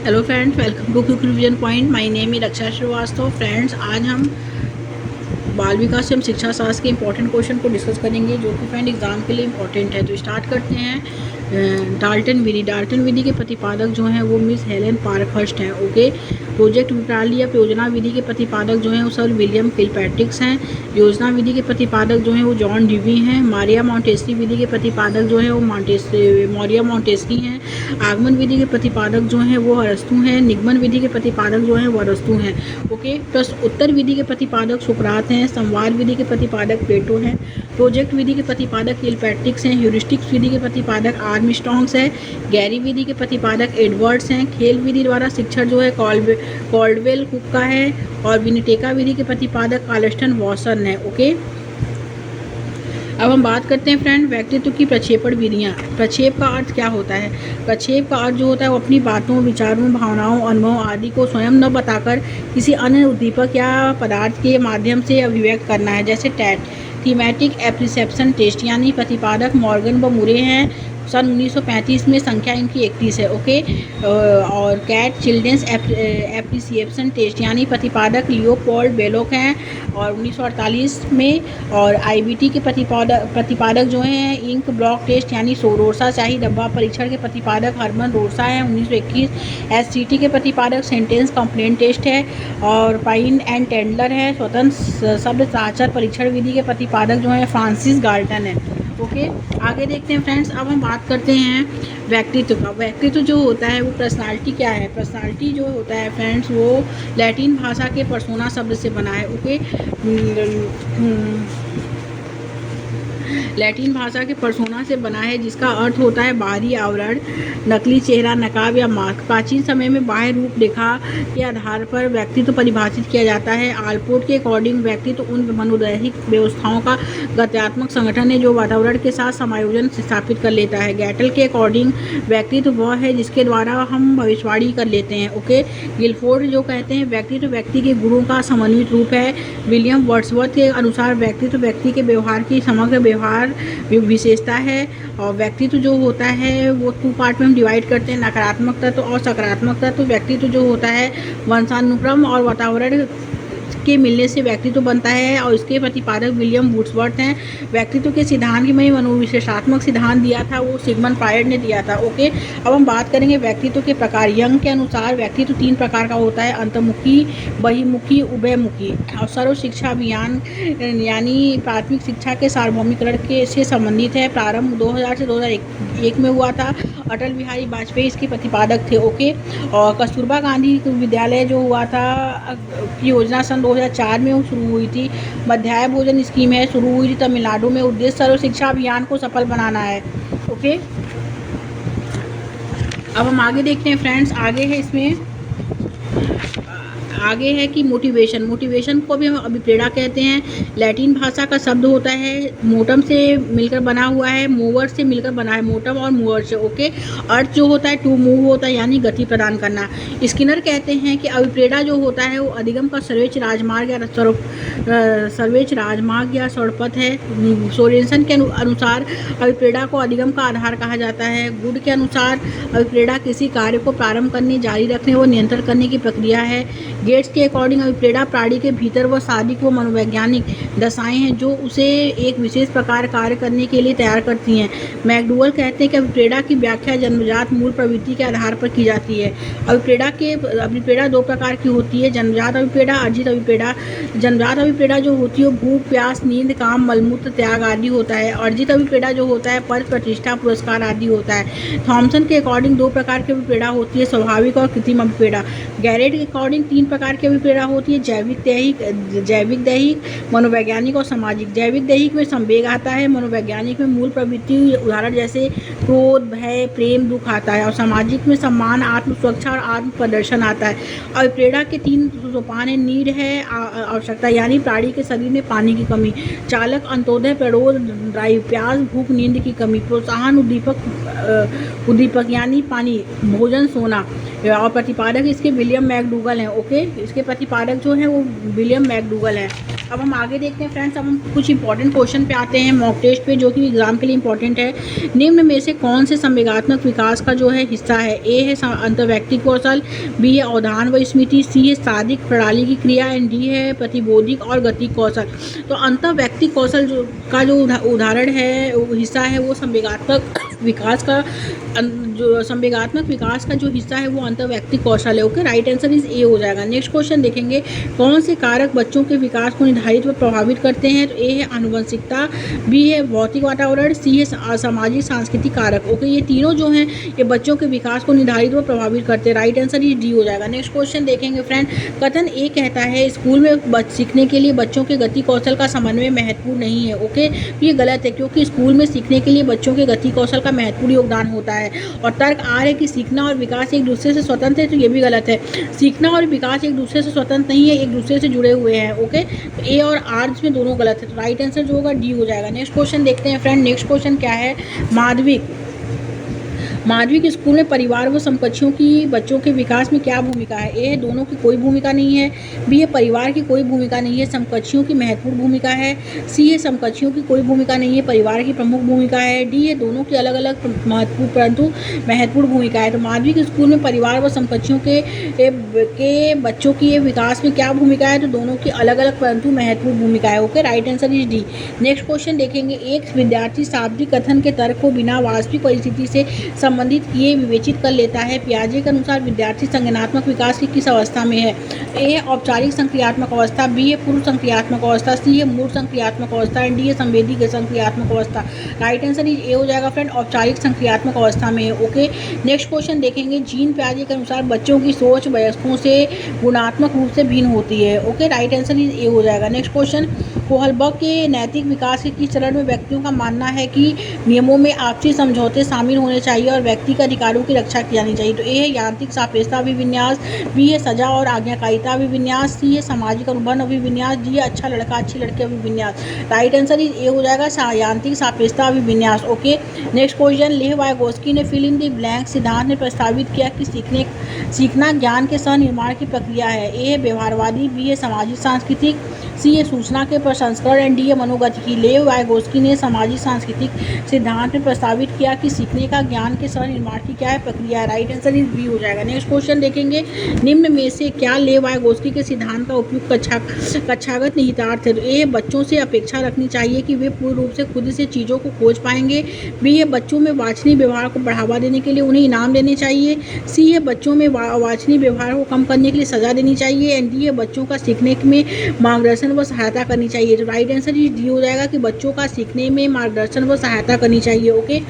Hello friends, welcome to quick revision point. My name है Raksha Srivastava. Friends, आज हम बाल विकास एवं शिक्षा शास्त्र के इंपॉर्टेंट क्वेश्चन को डिस्कस करेंगे जो कि फ्रेंड एग्जाम के लिए इंपॉर्टेंट है। तो स्टार्ट करते हैं। डाल्टन विधि के प्रतिपादक जो हैं वो मिस हेलेन पार्कहर्स्ट हैं। ओके। प्रोजेक्ट विप्राली या योजना विधि के प्रतिपादक जो हैं वो सर विलियम किलपैट्रिक्स हैं। योजना विधि के प्रतिपादक जो हैं वो जॉन डिवी हैं। मारिया मॉन्टेसरी विधि के प्रतिपादक जो हैं वो मारिया मॉन्टेसरी हैं। आगमन विधि के प्रतिपादक जो हैं वो अरस्तु हैं। निगमन विधि के प्रतिपादक जो हैं वो अरस्तु हैं। ओके। प्लस उत्तर विधि के प्रतिपादक सुकरात हैं। संवाद विधि के प्रतिपादक प्लेटो हैं। प्रोजेक्ट विधि के प्रतिपादक किलपैट्रिक्स हैं। ह्यूरिस्टिक्स विधि के प्रतिपादक आर्मस्ट्रॉन्ग्स हैं। गैरी विधि के प्रतिपादक एडवर्ड्स हैं। खेल विधि द्वारा शिक्षण जो है कॉल्डवेल कुक का है। और विनिटेका विधि के प्रतिपादक कार्लस्टन वॉसन है। ओके। अब हम बात करते हैं फ्रेंड व्यक्तित्व की प्रक्षेपण विधियाँ। प्रक्षेप का अर्थ क्या होता है? प्रक्षेप का अर्थ जो होता है वो अपनी बातों, विचारों, भावनाओं, अनुभव आदि को स्वयं न बताकर किसी अन्य उद्दीपक या पदार्थ के माध्यम से अभिव्यक्त करना है। जैसे टैट थीमेटिक एप्रिसेप्शन टेस्ट, यानी प्रतिपादक मॉर्गन व मुरे हैं। सन 1935 में, संख्या इनकी 31 है। ओके। और कैट चिल्ड्रेंस एप्रिसिएशन टेस्ट, यानी प्रतिपादक लियोपोल्ड बेलोक हैं और 1948 में। और आईबीटी के प्रतिपादक जो हैं इंक ब्लॉक टेस्ट, यानी सोरोसा शाही डब्बा परीक्षण के प्रतिपादक हरमन रोसा हैं 1921। एससीटी के प्रतिपादक सेंटेंस कंप्लेंट टेस्ट है और पाइन एंड टेंडलर है। स्वतंत्र शब्द साक्षर परीक्षण विधि के प्रतिपादक जो हैं फ्रांसिस गाल्टन है। ओके। आगे देखते हैं फ्रेंड्स। अब हम बात करते हैं व्यक्तित्व का। व्यक्तित्व जो होता है वो पर्सनालिटी क्या है? पर्सनालिटी जो होता है फ्रेंड्स वो लैटिन भाषा के पर्सोना शब्द से बना है। ओके। लैटिन भाषा के पर्सोना से बना है जिसका अर्थ होता है बाहरी आवरण, नकली चेहरा, नकाब या मास्क। प्राचीन समय में बाह्य रूप रेखा के आधार पर व्यक्तित्व परिभाषित किया जाता है। आलपोर्ट के अकॉर्डिंग व्यक्तित्व उन मनोदैहिक व्यवस्थाओं का गत्यात्मक संगठन है जो वातावरण के साथ समायोजन स्थापित कर लेता है। गैटल के अकॉर्डिंग व्यक्तित्व वह है जिसके द्वारा हम भविष्यवाणी कर लेते हैं। ओके। गिलफोर्ड जो कहते हैं व्यक्तित्व व्यक्ति के गुणों का समन्वित रूप है। विलियम वर्ड्सवर्थ के अनुसार व्यक्तित्व व्यक्ति के व्यवहार की समग्र व्यवहार विशेषता है। और व्यक्तित्व जो होता है वो 2 पार्ट में हम डिवाइड करते हैं, नकारात्मक तत्व और सकारात्मक तत्व। व्यक्तित्व जो होता है वंशानुक्रम और वातावरण के मिलने से व्यक्तित्व बनता है और इसके प्रतिपादक विलियम वुड्सवर्थ हैं। व्यक्तित्व के सिद्धांत में मनोविश्लेषणात्मक सिद्धांत दिया था वो सिगमंड फ्रायड ने दिया था। ओके। अब हम बात करेंगे व्यक्तित्व के प्रकार। यंग के अनुसार व्यक्तित्व 3 प्रकार का होता है, अंतर्मुखी, बहिर्मुखी, उभयमुखी। और सर्व शिक्षा अभियान यानी प्राथमिक शिक्षा के सार्वभौमिकरण के से संबंधित है। प्रारंभ 2000 से 2001 में हुआ था। अटल बिहारी वाजपेयी इसके प्रतिपादक थे। ओके। और कस्तूरबा गांधी विद्यालय जो हुआ था की योजना सन 2004 में शुरू हुई थी। मध्याह्न भोजन स्कीम है, शुरू हुई थी तमिलनाडु में। उद्देश्य सर्व शिक्षा अभियान को सफल बनाना है। ओके। अब हम आगे देखते हैं फ्रेंड्स। आगे है कि मोटिवेशन को भी हम अभिप्रेरणा कहते हैं। लैटिन भाषा का शब्द होता है मोटम से मिलकर बना हुआ है, मूवर से मिलकर बना है, मोटम और मूवर से। ओके। अर्थ जो होता है टू मूव होता है, यानी गति प्रदान करना। स्किनर कहते हैं कि अभिप्रेरणा जो होता है वो अधिगम का सर्वोच्च राजमार्ग या सड़पथ है। सोरेनसन के अनुसार अभिप्रेरणा को अधिगम का आधार कहा जाता है। गुड के अनुसार अभिप्रेरणा किसी कार्य को प्रारंभ करने, जारी रखने व नियंत्रण करने की प्रक्रिया है। गेट्स के अकॉर्डिंग अभिप्रेरणा प्राणी के भीतर व शारीरिक व मनोवैज्ञानिक दशाएं हैं जो उसे एक विशेष प्रकार कार्य करने के लिए तैयार करती हैं। मैकडूअल कहते हैं कि अभिप्रेरणा की व्याख्या जन्मजात मूल प्रवृत्ति के आधार पर की जाती है। अभिप्रेरणा 2 प्रकार की होती है, जन्मजात अभिप्रेरणा, अर्जित अभिप्रेरणा। जन्मजात अभिप्रेरणा जो होती है वो भूख, प्यास, नींद, काम, मलमूत्र, त्याग आदि होता है। अर्जित अभिप्रेरणा जो होता है पद, प्रतिष्ठा, पुरस्कार आदि होता है। थॉमसन के अकॉर्डिंग 2 प्रकार की अभिप्रेरणा होती है, स्वाभाविक और कृत्रिम अभिप्रेरणा। गैरेट के अकॉर्डिंग 3 प्रकार की अभिप्रेरणा होती है, जैविक दैहिक, मनोवैज्ञानिक और सामाजिक। जैविक दैहिक में संवेग आता है, मनोवैज्ञानिक में मूल प्रवृत्ति उदाहरण जैसे क्रोध, भय, प्रेम, दुख आता है। और सामाजिक में सम्मान, आत्म सुरक्षा और आत्म प्रदर्शन आता है। अभिप्रेरणा के 3 सोपान है। नीड है आवश्यकता, यानी प्राणी के शरीर में पानी की कमी। चालक, अंत्योदय, प्ररोध, ड्राइव, प्यास, भूख, नींद की कमी। प्रोत्साहन, उद्दीपक यानी पानी, भोजन, सोना। और प्रतिपादक इसके विलियम मैकडूगल हैं। ओके, इसके प्रतिपादक जो हैं वो विलियम मैकडूगल हैं। अब हम आगे देखते हैं फ्रेंड्स, अब हम कुछ इंपॉर्टेंट क्वेश्चन पे आते हैं मॉक टेस्ट पे, जो कि एग्जाम के लिए इंपॉर्टेंट है। निम्न में से कौन से संवेगात्मक विकास का जो है हिस्सा है? ए है अंतर्व्यक्ति कौशल, बी है अवधान व स्मृति, सी है साधिक प्रणाली की क्रिया, एंड डी है प्रतिबोधिक और गतिक कौशल। तो अंतर्व्यक्ति कौशल का जो उदाहरण है, हिस्सा है, वो संवेगात्मक विकास का जो संवेगात्मक विकास का जो हिस्सा है वो अंतर्व्यक्तिक कौशल है। Okay, right answer is a हो जाएगा। नेक्स्ट क्वेश्चन देखेंगे, कौन से कारक बच्चों के विकास को निर्धारित व प्रभावित करते हैं? तो ए है आनुवंशिकता, बी है भौतिक वातावरण, सी है सामाजिक सांस्कृतिक कारक। ओके, ये तीनों जो हैं ये बच्चों के विकास को निर्धारित व प्रभावित करते हैं। राइट आंसर इज डी हो जाएगा। नेक्स्ट क्वेश्चन देखेंगे फ्रेंड, कथन ए कहता है स्कूल में सीखने के लिए बच्चों के गति कौशल का समन्वय महत्वपूर्ण नहीं है। ओके, ये गलत है, क्योंकि स्कूल में सीखने के लिए बच्चों के गति कौशल का महत्वपूर्ण योगदान होता है। और तर्क आर है कि सीखना और विकास एक दूसरे से स्वतंत्र है, तो ये भी गलत है। सीखना और विकास एक दूसरे से स्वतंत्र नहीं है, एक दूसरे से जुड़े हुए हैं। ओके, तो ए और आर में दोनों गलत है, तो राइट आंसर जो होगा डी हो जाएगा। नेक्स्ट क्वेश्चन देखते हैं फ्रेंड, नेक्स्ट क्वेश्चन क्या है, माध्यमिक स्कूल में परिवार व समकक्षों की बच्चों के विकास में क्या भूमिका है? ए है दोनों की कोई भूमिका नहीं है, बी है परिवार की कोई भूमिका नहीं है, समकक्षों की महत्वपूर्ण भूमिका है, सी है समकक्षों की कोई भूमिका नहीं है, परिवार की प्रमुख भूमिका है, डी है दोनों की अलग अलग महत्वपूर्ण परंतु महत्वपूर्ण भूमिका है। तो माध्यमिक स्कूल में परिवार व समकक्षों के बच्चों की विकास में क्या भूमिका है? तो दोनों की अलग अलग परंतु महत्वपूर्ण भूमिका है। Okay, right answer is D. Next question देखेंगे, एक विद्यार्थी शाब्दिक कथन के तर्क को बिना वास्तविक परिस्थिति से संबंधित किए विवेचित कर लेता है। पियाजे के अनुसार विद्यार्थी संज्ञानात्मक विकास की किस अवस्था में है? ए है औपचारिक संक्रियात्मक अवस्था, बी है पूर्व संक्रियात्मक अवस्था, सी है मूल संक्रियात्मक अवस्था, एंड डी है संवेदी संक्रियात्मक अवस्था। राइट आंसर इज ए हो जाएगा फ्रेंड, औपचारिक संक्रियात्मक अवस्था में है। ओके, नेक्स्ट क्वेश्चन देखेंगे, जीन पियाजे के अनुसार बच्चों की सोच वयस्कों से गुणात्मक रूप से भिन्न होती है। Okay, right answer is a हो जाएगा। नेक्स्ट क्वेश्चन, कोहलबर्ग के नैतिक विकास के किस चरण में व्यक्तियों का मानना है कि नियमों में आपसी समझौते शामिल होने चाहिए और व्यक्ति के अधिकारों की रक्षा की जानी चाहिए? तो ए है यांत्रिक सापेक्षता अभिविन्यास, बी है सजा और आज्ञाकारिता अभिविन्यास, सी है सामाजिक अनुबंध अभिविन्यास, डी है अच्छा लड़का अच्छी लड़की अभिविन्यास। राइट आंसर इज ए हो जाएगा, यांत्रिक सापेक्षता अभिविन्यास। Okay, next question, Leh Vygotsky ने फिल इन द ब्लैंक सिद्धांत ने प्रस्तावित किया कि सीखना ज्ञान के सह निर्माण की प्रक्रिया है। ए है व्यवहारवादी, बी है सामाजिक सांस्कृतिक, सी है सूचना के प्रसंस्करण, एंड डी है मनोगतिकी। लेव वाइगोस्की ने सामाजिक सांस्कृतिक सिद्धांत में प्रस्तावित किया कि सीखने का ज्ञान के सह निर्माण की क्या है प्रक्रिया है। राइट आंसर इज बी हो जाएगा। नेक्स्ट क्वेश्चन देखेंगे, निम्न में से क्या लेव वाइगोस्की के सिद्धांत का उपयोग कक्षागत निहितार्थ है? तो ए बच्चों से अपेक्षा रखनी चाहिए कि वे पूर्ण रूप से खुद से चीज़ों को खोज पाएंगे, बी है बच्चों में वांछनीय व्यवहार को बढ़ावा देने के लिए उन्हें इनाम देने चाहिए, सी है बच्चों में वांछनीय व्यवहार को कम करने के लिए सजा देनी चाहिए, एंड डी है बच्चों का सीखने में मार्गदर्शन व सहायता करनी चाहिए। तो राइट आंसर इज डी हो जाएगा कि बच्चों का सीखने में मार्गदर्शन व सहायता करनी चाहिए। ओके,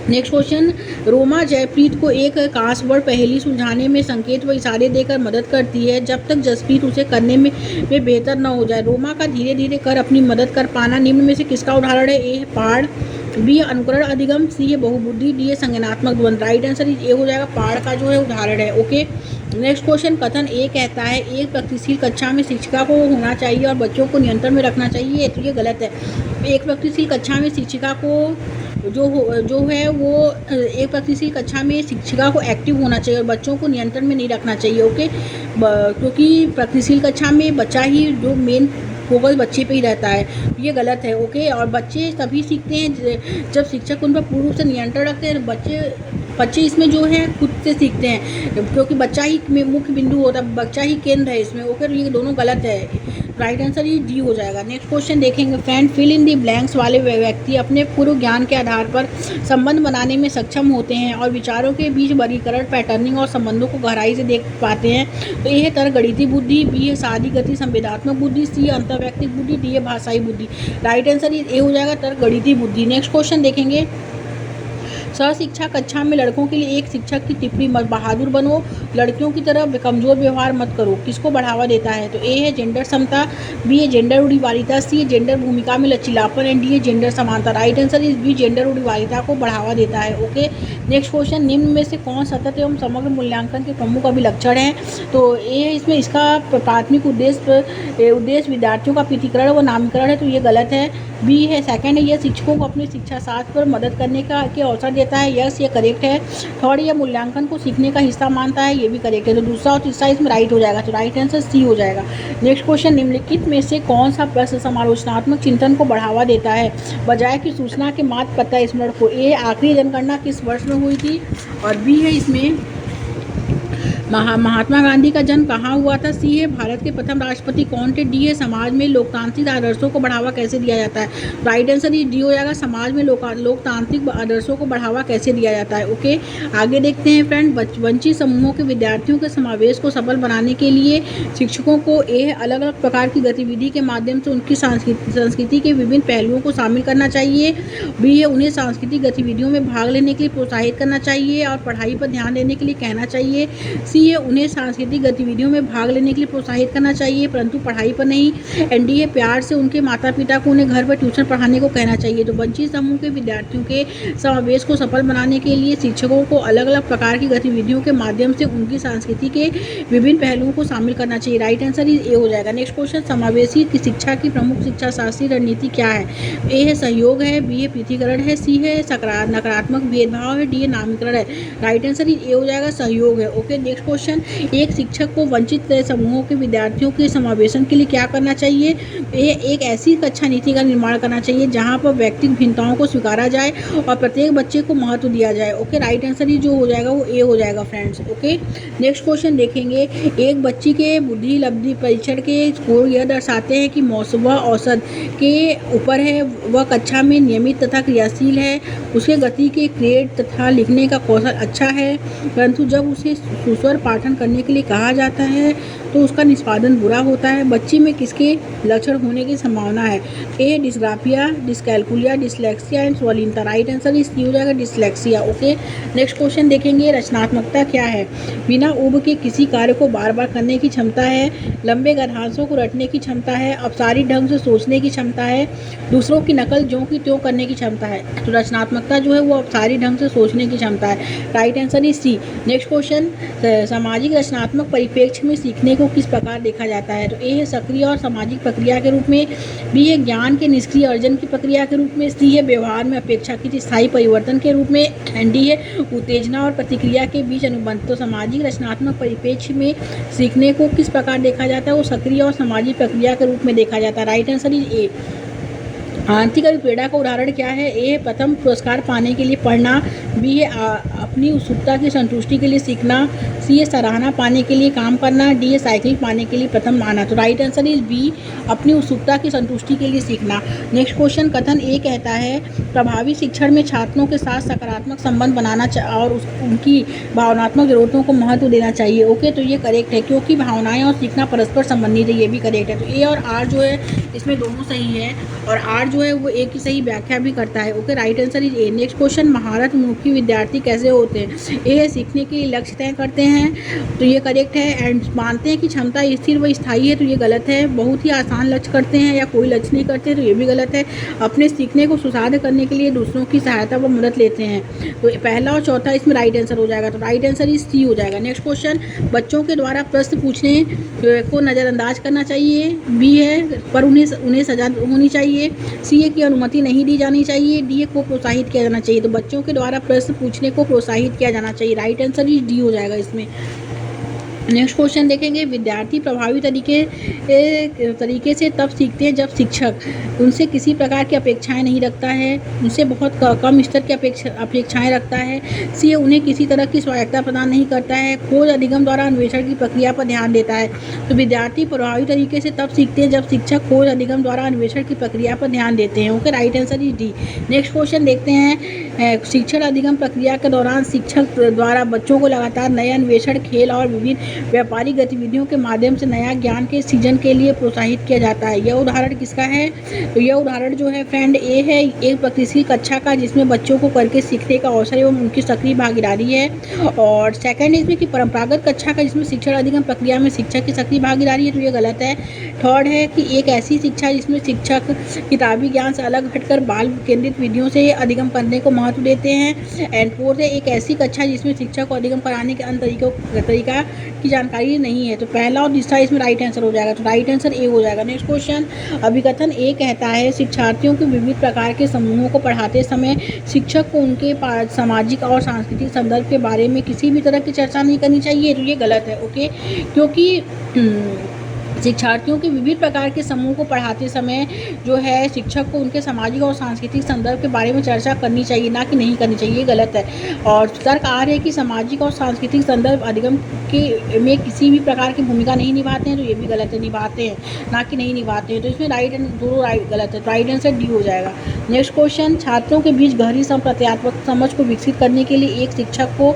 नेक्स्ट क्वेश्चन, रोमा जयप्रीत को एक क्रॉसवर्ड पहेली सुलझाने में संकेत व इशारे देकर मदद करती है जब तक जसप्रीत उसे करने में बेहतर न हो जाए। रोमा का धीरे धीरे कर अपनी मदद कर पाना निम्न में से किसका उदाहरण है? ए है पहाड़, बी है अनुकरण अधिगम, सी है बहुबुद्धि, डी है संज्ञानात्मक द्वंद्व। राइट आंसर ए हो जाएगा, पहाड़ का जो है उदाहरण है। ओके, नेक्स्ट क्वेश्चन, कथन ए कहता है एक प्रगतिशील कक्षा में शिक्षिका को होना चाहिए और बच्चों को नियंत्रण में रखना चाहिए, तो ये गलत है। एक प्रगतिशील कक्षा में शिक्षिका को जो है वो एक प्रगतिशील कक्षा में शिक्षिका को एक्टिव होना चाहिए और बच्चों को नियंत्रण में नहीं रखना चाहिए। ओके, क्योंकि प्रगतिशील कक्षा में बच्चा ही जो मेन फोकस बच्चे पे ही रहता है, ये गलत है। ओके, और बच्चे तभी सीखते हैं जब शिक्षक उन पर पूर्ण रूप से नियंत्रण रखते हैं। बच्चे इसमें जो है खुद से सीखते हैं, क्योंकि बच्चा ही मुख्य बिंदु होता है, बच्चा ही केंद्र है इसमें। ओके, ये दोनों गलत है। राइट आंसर ये डी हो जाएगा। नेक्स्ट क्वेश्चन देखेंगे friend, fill in the blanks वाले व्यक्ति अपने पूर्व ज्ञान के आधार पर संबंध बनाने में सक्षम होते हैं और विचारों के बीच वर्गीकरण, पैटर्निंग और संबंधों को गहराई से देख पाते हैं। तो ये है तर्क गणितीय बुद्धि, बी है साधी गति संवेदात्मक बुद्धि, सी है अंतर्वैयक्तिक बुद्धि, डी है भाषाई बुद्धि। राइट आंसर ए हो जाएगा, तर्क गणितीय बुद्धि। नेक्स्ट क्वेश्चन देखेंगे, सहशिक्षा कक्षा में लड़कों के लिए एक शिक्षक की टिप्पणी, मत बहादुर बनो, लड़कियों की तरह कमजोर व्यवहार मत करो, किसको बढ़ावा देता है? तो ए है जेंडर समता, बी है जेंडर रूढ़िवादिता, सी है जेंडर भूमिका में लचीलापन, एंड डी है जेंडर समानता। Right answer is B, gender रूढ़िवादिता को बढ़ावा देता है। ओके, नेक्स्ट क्वेश्चन, निम्न में से कौन सतत एवं समग्र मूल्यांकन के प्रमुख अभिलक्षण है? तो ए है इसमें इसका प्राथमिक उद्देश्य विद्यार्थियों का पृथकीकरण व नामीकरण है, तो ये गलत है। बी है सेकंड है यह शिक्षकों को अपनी शिक्षा शास्त्र पर मदद करने के अवसर देता है, यस ये करेक्ट है। थर्ड यह मूल्यांकन को सीखने का हिस्सा मानता है, ये भी करेक्ट है। तो दूसरा और तीसरा इसमें राइट हो जाएगा, तो राइट आंसर सी हो जाएगा। नेक्स्ट क्वेश्चन, निम्नलिखित में से कौन सा प्रश्न समालोचनात्मक चिंतन को बढ़ावा देता है बजाय कि सूचना के मात्र पता स्मरण को? ए आखिरी जनगणना किस वर्ष में हुई थी, और बी है इसमें महात्मा गांधी का जन्म कहाँ हुआ था, सी है भारत के प्रथम राष्ट्रपति कौन थे, डी है समाज में लोकतांत्रिक आदर्शों को बढ़ावा कैसे दिया जाता है। राइट आंसर डी हो जाएगा, समाज में लोकतांत्रिक आदर्शों को बढ़ावा कैसे दिया जाता है। ओके, आगे देखते हैं फ्रेंड। वंचित समूहों के विद्यार्थियों के समावेश को सफल बनाने के लिए शिक्षकों को अलग अलग प्रकार की गतिविधि के माध्यम से उनकी संस्कृति के विभिन्न पहलुओं को शामिल करना चाहिए। बी है उन्हें सांस्कृतिक गतिविधियों में भाग लेने के लिए प्रोत्साहित करना चाहिए और पढ़ाई पर ध्यान देने के लिए कहना चाहिए। सी है उन्हें सांस्कृतिक गतिविधियों में भाग लेने के लिए प्रोत्साहित करना चाहिए परंतु पढ़ाई पर नहीं। एंड डी है प्यार से उनके माता पिता को उन्हें घर पर ट्यूशन पढ़ाने को कहना चाहिए। तो वंचित समूह के विद्यार्थियों के समावेश को सफल बनाने के लिए शिक्षकों को अलग अलग प्रकार की गतिविधियों के माध्यम से उनकी संस्कृति के विभिन्न पहलुओं को शामिल करना चाहिए। राइट आंसर ए हो जाएगा। नेक्स्ट क्वेश्चन, समावेशी की शिक्षा की प्रमुख शिक्षा शास्त्रीय रणनीति क्या है? ए है सहयोग है, बी है पृथकीकरण है, सी है नकारात्मक भेदभाव है, डी है नामीकरण है। राइट आंसर ए हो जाएगा, सहयोग है। ओके, नेक्स्ट क्वेश्चन, एक शिक्षक को वंचित समूहों के विद्यार्थियों के समावेशन के लिए क्या करना चाहिए? एक ऐसी कक्षा नीति का निर्माण करना चाहिए जहां पर व्यक्तिगत भिन्नताओं को स्वीकारा जाए और प्रत्येक बच्चे को महत्व दिया जाए। ओके, राइट आंसर ही जो हो जाएगा वो ए हो जाएगा फ्रेंड्स। ओके, नेक्स्ट क्वेश्चन देखेंगे। एक बच्ची के बुद्धि लब्धि परीक्षण के स्कोर यह दर्शाते हैं कि वह औसत के ऊपर है, वह कक्षा में नियमित तथा क्रियाशील है, उसके गति के ग्रेड तथा लिखने का कौशल अच्छा है, परंतु जब उसे सुस्वर पाठन करने के लिए कहा जाता है तो उसका निष्पादन बुरा होता है। बच्ची में किसके लक्षण होने की संभावना है? A dysgraphia, dyscalculia, dyslexia and स्वलीनता। राइट आंसर इस हो जाएगा डिसलेक्सिया। ओके, नेक्स्ट क्वेश्चन देखेंगे। रचनात्मकता क्या है? बिना ऊब के किसी कार्य को बार बार करने की क्षमता है, लंबे गद्यांशों को रटने की क्षमता है, अपसारित ढंग से सोचने की क्षमता है, दूसरों की नकल ज्यों की त्यों करने की क्षमता है। तो रचनात्मकता जो है वो अपसारित ढंग से सोचने की क्षमता है। Right answer is C. Next question, सामाजिक रचनात्मक परिप्रेक्ष्य में सीखने को किस प्रकार देखा जाता है? तो ए है सक्रिय और सामाजिक प्रक्रिया के रूप में, बी है ज्ञान के निष्क्रिय अर्जन की प्रक्रिया के रूप में, सी है व्यवहार में अपेक्षाकृत स्थायी परिवर्तन के रूप में, एंड डी है उत्तेजना और प्रतिक्रिया के बीच अनुबंध। तो सामाजिक रचनात्मक परिप्रेक्ष्य में सीखने को किस प्रकार देखा जाता है? वो सक्रिय और सामाजिक प्रक्रिया के रूप में देखा जाता है। Right answer is a. आंतरिक अभिप्रेरणा का उदाहरण क्या है? ए है प्रथम पुरस्कार पाने के लिए पढ़ना, बी है अपनी उत्सुकता की संतुष्टि के लिए सीखना, सी है सराहना पाने के लिए काम करना, डी है साइकिल पाने के लिए प्रथम आना। तो राइट आंसर इज बी, अपनी उत्सुकता की संतुष्टि के लिए सीखना। नेक्स्ट क्वेश्चन, कथन ए कहता है प्रभावी शिक्षण में छात्रों के साथ सकारात्मक संबंध बनाना और उनकी भावनात्मक जरूरतों को महत्व देना चाहिए। ओके, तो ये करेक्ट है क्योंकि भावनाएं और सीखना परस्पर संबंधित है, ये भी करेक्ट है। तो ए और आर जो है इसमें दोनों सही है और आर जो है वो एक की सही व्याख्या भी करता है। Okay, right answer is a. Next question, महारत मुखी विद्यार्थी कैसे होते हैं? ए सीखने के लिए लक्ष्य तय करते हैं, तो ये करेक्ट है। एंड मानते हैं कि क्षमता स्थिर व स्थायी है, तो ये गलत है। बहुत ही आसान लक्ष्य करते हैं या कोई लक्ष्य नहीं करते, तो ये भी गलत है। अपने सीखने को सुसाध्य करने के लिए दूसरों की सहायता व मदद लेते हैं, तो पहला और चौथा इसमें राइट आंसर हो जाएगा। तो राइट आंसर इज सी हो जाएगा। नेक्स्ट क्वेश्चन, बच्चों के द्वारा प्रश्न पूछने को नज़रअंदाज करना चाहिए, बी है पर उन्हें सजा होनी चाहिए, सी है की अनुमति नहीं दी जानी चाहिए, डी को प्रोत्साहित किया जाना चाहिए। तो बच्चों के द्वारा प्रश्न पूछने को प्रोत्साहित किया जाना चाहिए। राइट आंसर इज डी हो जाएगा इसमें। नेक्स्ट क्वेश्चन देखेंगे। विद्यार्थी प्रभावी तरीके से तब सीखते हैं जब शिक्षक उनसे किसी प्रकार की अपेक्षाएं नहीं रखता है, उनसे बहुत कम स्तर की अपेक्षाएं रखता है, सी उन्हें किसी तरह की स्वायत्तता प्रदान नहीं करता है, खोज अधिगम द्वारा अन्वेषण की प्रक्रिया पर ध्यान देता है। तो विद्यार्थी प्रभावी तरीके से तब सीखते हैं जब शिक्षक खोज अधिगम द्वारा अन्वेषण की प्रक्रिया पर ध्यान देते हैं। Okay, right answer is D. Next question देखते हैं। शिक्षण अधिगम प्रक्रिया के दौरान शिक्षक द्वारा बच्चों को लगातार नए अन्वेषण, खेल और विभिन्न व्यापारिक गतिविधियों के माध्यम से नया ज्ञान के सृजन के लिए प्रोत्साहित किया जाता है। यह उदाहरण किसका है? तो यह उदाहरण जो है फ्रेंड ए है, एक प्रतिष्ठित कक्षा का जिसमें बच्चों को करके सीखने का अवसर एवं उनकी सक्रिय भागीदारी है। और सेकंड इसमें कि परंपरागत कक्षा का जिसमें शिक्षण अधिगम प्रक्रिया में शिक्षक की सक्रिय भागीदारी है, तो ये गलत है। थर्ड है कि एक ऐसी शिक्षा जिसमें शिक्षक किताबी ज्ञान से अलग हटकर बाल केंद्रित विधियों से अधिगम करने को महत्व देते हैं। एंड फोर्थ है एक ऐसी कक्षा जिसमें शिक्षा को अधिगम कराने के अन्य तरीका की जानकारी नहीं है। तो पहला और तीसरा इसमें राइट आंसर हो जाएगा, तो राइट आंसर ए हो जाएगा। नेक्स्ट क्वेश्चन, अभिकथन ए कहता है शिक्षार्थियों के विविध प्रकार के समूहों को पढ़ाते समय शिक्षक को उनके सामाजिक और सांस्कृतिक संदर्भ के बारे में किसी भी तरह की चर्चा नहीं करनी चाहिए। तो ये गलत है, ओके, क्योंकि शिक्षार्थियों के विविध प्रकार के समूह को पढ़ाते समय जो है शिक्षक को उनके सामाजिक और सांस्कृतिक संदर्भ के बारे में चर्चा करनी चाहिए, ना कि नहीं करनी चाहिए, ये गलत है। और तर्क आर है कि सामाजिक और सांस्कृतिक संदर्भ अधिगम के में किसी भी प्रकार की भूमिका नहीं निभाते हैं, तो ये भी गलत है, निभाते हैं, ना कि नहीं निभाते हैं। तो इसमें दोनों राइट गलत है, तो राइट आंसर डी हो जाएगा। नेक्स्ट क्वेश्चन, छात्रों के बीच गहरी प्रत्यात्मक समझ को विकसित करने के लिए एक शिक्षक को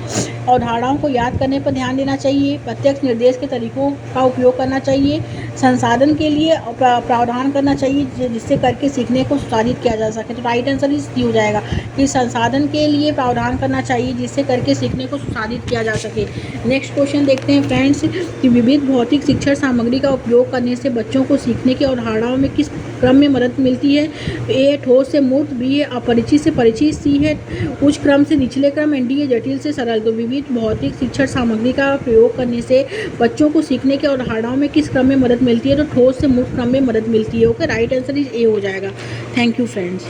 अवधारणाओं को याद करने पर ध्यान देना चाहिए, प्रत्यक्ष निर्देश के तरीकों का उपयोग करना चाहिए, संसाधन के लिए प्रावधान करना चाहिए जिससे करके सीखने को सुधारित किया जा सके। तो राइट आंसर इस डी हो जाएगा कि संसाधन के लिए प्रावधान करना चाहिए जिससे करके सीखने को सुधारित किया जा सके। नेक्स्ट क्वेश्चन देखते हैं फ्रेंड्स कि विविध भौतिक शिक्षण सामग्री का उपयोग करने से बच्चों को सीखने की अवधारणाओं में किस क्रम में मदद मिलती है। ए ठोस से मूर्त, बी है अपरिचित से परिचित, सी है उच्च क्रम से निचले क्रम, एंड डी है जटिल से सरल। तो विविध भौतिक शिक्षण सामग्री का प्रयोग करने से बच्चों को सीखने की अवधारणाओं में किस क्रम में मदद मिलती है, तो ठोस से मूर्त क्रम में मदद मिलती है। Okay, right answer is a हो जाएगा। Thank you friends.